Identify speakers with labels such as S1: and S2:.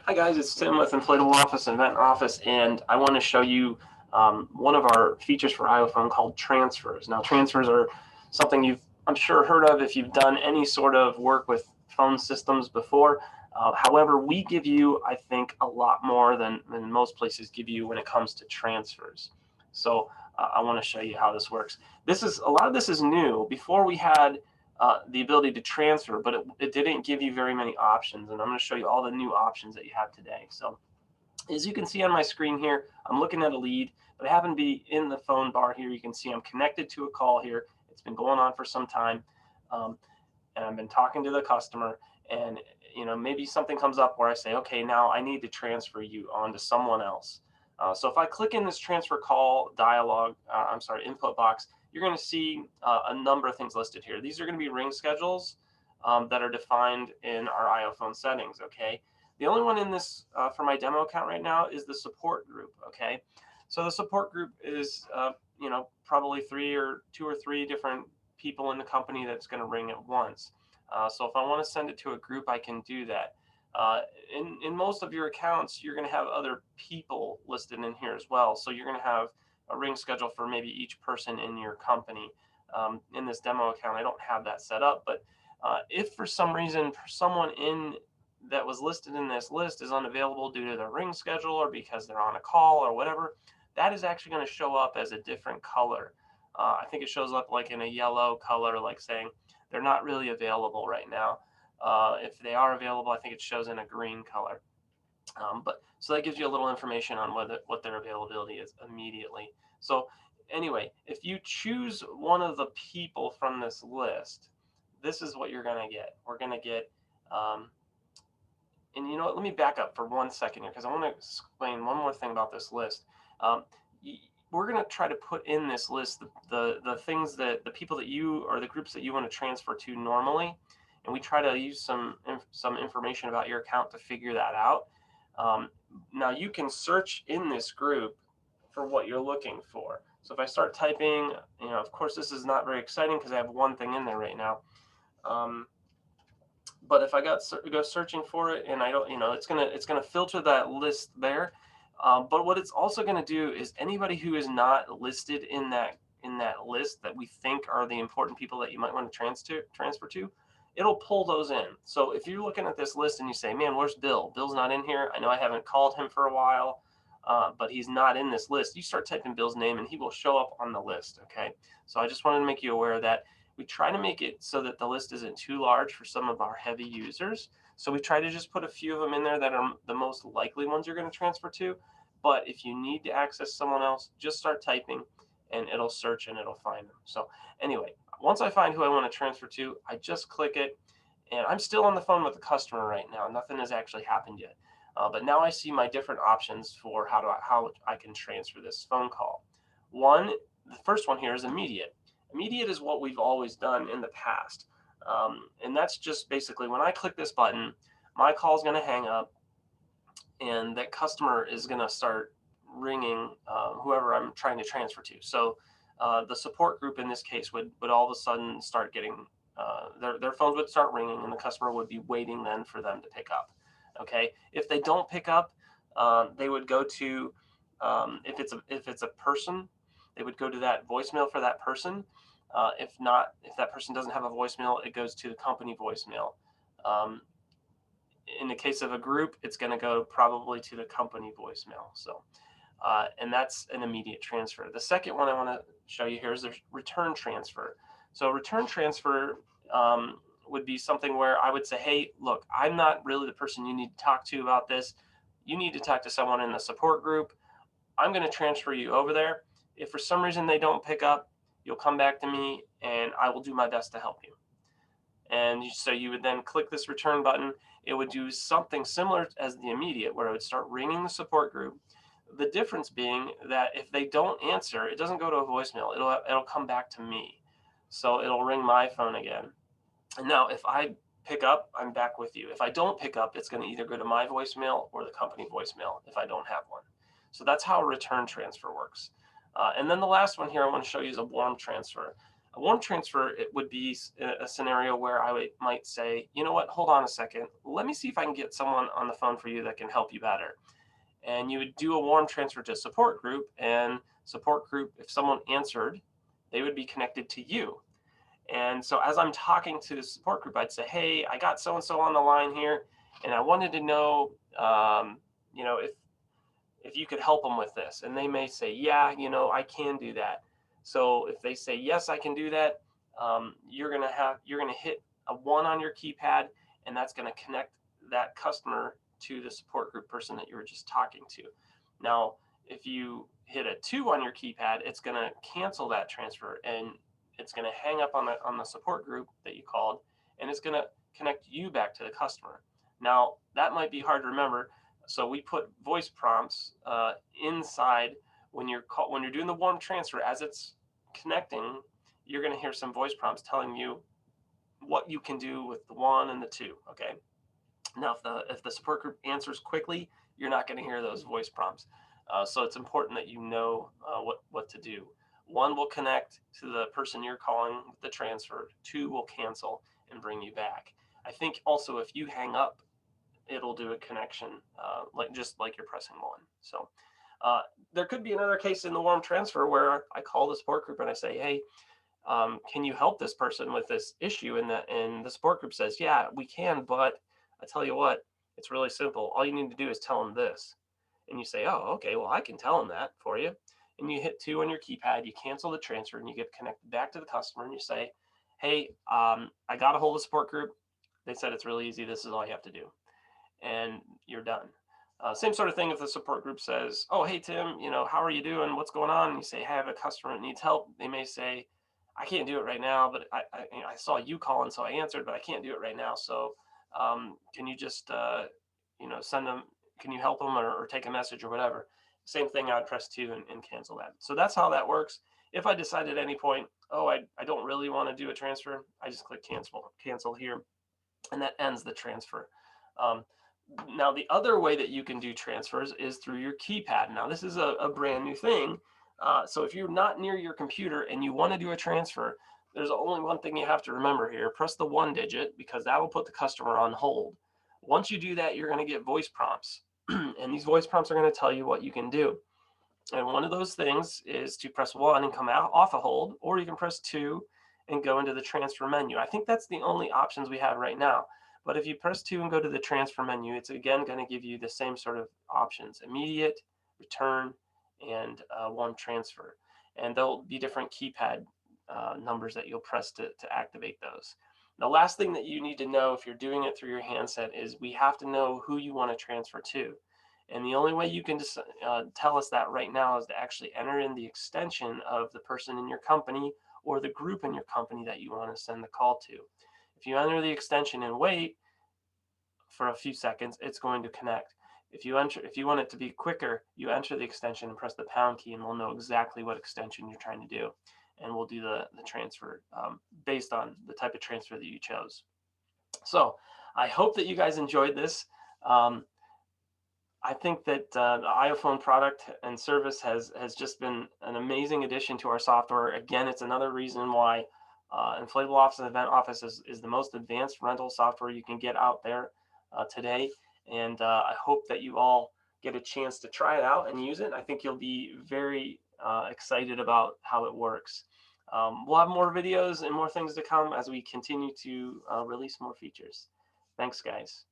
S1: Hi guys, it's Tim with InflatableOffice Event Office, and I want to show you one of our features for iPhone called transfers. Now, transfers are something I'm sure, heard of if you've done any sort of work with phone systems before. However, we give you, I think, a lot more than most places give you when it comes to transfers. So I want to show you how this works. A lot of this is new. Before we had the ability to transfer, but it didn't give you very many options. And I'm going to show you all the new options that you have today. So as you can see on my screen here, I'm looking at a lead, but I happen to be in the phone bar here. You can see I'm connected to a call here. It's been going on for some time. And I've been talking to the customer, and maybe something comes up where I say, okay, now I need to transfer you on to someone else. So if I click in this transfer call dialog, input box, you're going to see a number of things listed here. These are going to be ring schedules that are defined in our iPhone settings. Okay. The only one in this for my demo account right now is the support group. Okay. So the support group is, probably two or three different people in the company that's going to ring at once. So if I want to send it to a group, I can do that. In most of your accounts, you're going to have other people listed in here as well. So you're going to have a ring schedule for maybe each person in your company. In this demo account, I don't have that set up, but if for some reason someone that was listed in this list is unavailable due to their ring schedule or because they're on a call or whatever, that is actually going to show up as a different color. I think it shows up like in a yellow color, like saying they're not really available right now. If they are available, I think it shows in a green color. So that gives you a little information on what their availability is immediately. So anyway, if you choose one of the people from this list, this is what you're going to get. We're going to get, and you know what, let me back up for 1 second here because I want to explain one more thing about this list. We're going to try to put in this list the things that the people that you or the groups that you want to transfer to normally, and we try to use some information about your account to figure that out. Now you can search in this group for what you're looking for. So if I start typing, of course this is not very exciting because I have one thing in there right now. But if I go searching for it and I don't, it's gonna filter that list there. But what it's also going to do is anybody who is not listed in that list that we think are the important people that you might want to transfer to, it'll pull those in. So if you're looking at this list and you say, man, where's Bill? Bill's not in here. I know I haven't called him for a while, but he's not in this list. You start typing Bill's name and he will show up on the list. Okay. So I just wanted to make you aware of that. We try to make it so that the list isn't too large for some of our heavy users. So we try to just put a few of them in there that are the most likely ones you're going to transfer to. But if you need to access someone else, just start typing and it'll search and it'll find them. So anyway, once I find who I want to transfer to, I just click it, and I'm still on the phone with the customer right now. Nothing has actually happened yet. But now I see my different options for how I can transfer this phone call. The first one here is immediate. Immediate is what we've always done in the past. And that's just basically when I click this button, my call is going to hang up and that customer is going to start ringing whoever I'm trying to transfer to. So the support group in this case would all of a sudden start getting, their phones would start ringing and the customer would be waiting then for them to pick up. Okay. If they don't pick up, they would go to, if it's a person, they would go to that voicemail for that person. If that person doesn't have a voicemail, it goes to the company voicemail. In the case of a group, it's going to go probably to the company voicemail. So, and that's an immediate transfer. The second one I want to show you here is the return transfer. So return transfer would be something where I would say, hey, look, I'm not really the person you need to talk to about this. You need to talk to someone in the support group. I'm going to transfer you over there. If for some reason they don't pick up, you'll come back to me and I will do my best to help you. And so you would then click this return button. It would do something similar as the immediate, where it would start ringing the support group. The difference being that if they don't answer, it doesn't go to a voicemail. It'll come back to me. So it'll ring my phone again. And now if I pick up, I'm back with you. If I don't pick up, it's going to either go to my voicemail or the company voicemail if I don't have one. So that's how a return transfer works. And then the last one here I want to show you is a warm transfer. A warm transfer, it would be a scenario where I might say, you know what, hold on a second. Let me see if I can get someone on the phone for you that can help you better. And you would do a warm transfer to support group, and support group, if someone answered, they would be connected to you. And so as I'm talking to the support group, I'd say, hey, I got so-and-so on the line here, and I wanted to know, if you could help them with this. And they may say, yeah, I can do that. So if they say, yes, I can do that, you're going to hit a 1 on your keypad, and that's going to connect that customer to the support group person that you were just talking to. Now, if you hit a 2 on your keypad, it's going to cancel that transfer, and it's going to hang up on the support group that you called, and it's going to connect you back to the customer. Now, that might be hard to remember, so we put voice prompts inside when you're doing the warm transfer. As it's connecting, you're going to hear some voice prompts telling you what you can do with the 1 and the 2. Okay. Now, if the support group answers quickly, you're not going to hear those voice prompts. So it's important that you know what to do. 1 will connect to the person you're calling with the transfer. 2 will cancel and bring you back. I think also if you hang up, it'll do a connection, just like you're pressing 1. So there could be another case in the warm transfer where I call the support group and I say, hey, can you help this person with this issue? And the support group says, yeah, we can, but I tell you what, it's really simple. All you need to do is tell them this. And you say, oh, okay, well, I can tell them that for you. And you hit 2 on your keypad, you cancel the transfer, and you get connected back to the customer, and you say, hey, I got a hold of the support group. They said it's really easy. This is all you have to do. And you're done. Same sort of thing if the support group says, oh, hey, Tim, how are you doing? What's going on? And you say, hey, I have a customer that needs help. They may say, I can't do it right now, but I saw you calling, so I answered, but I can't do it right now. So can you just, send them, can you help them or take a message or whatever? Same thing, I would press 2 and cancel that. So that's how that works. If I decide at any point, oh, I don't really want to do a transfer, I just click cancel here, and that ends the transfer. Now, the other way that you can do transfers is through your keypad. Now, this is a brand new thing. So if you're not near your computer and you want to do a transfer, there's only one thing you have to remember here. Press the 1 digit, because that will put the customer on hold. Once you do that, you're going to get voice prompts. And these voice prompts are going to tell you what you can do. And one of those things is to press 1 and come out off a hold, or you can press 2 and go into the transfer menu. I think that's the only options we have right now. But if you press 2 and go to the transfer menu, it's again going to give you the same sort of options: immediate, return, and warm transfer. And there'll be different keypad numbers that you'll press to activate those. The last thing that you need to know if you're doing it through your handset is we have to know who you want to transfer to. And the only way you can just tell us that right now is to actually enter in the extension of the person in your company or the group in your company that you want to send the call to. If you enter the extension and wait for a few seconds, it's going to connect. If you want it to be quicker, you enter the extension and press the pound key, and we'll know exactly what extension you're trying to do. And we'll do the transfer based on the type of transfer that you chose. So I hope that you guys enjoyed this. I think that the iPhone product and service has just been an amazing addition to our software. Again, it's another reason why Inflatable Office and Event Office is the most advanced rental software you can get out there today. And I hope that you all get a chance to try it out and use it. I think you'll be very excited about how it works. We'll have more videos and more things to come as we continue to release more features. Thanks, guys.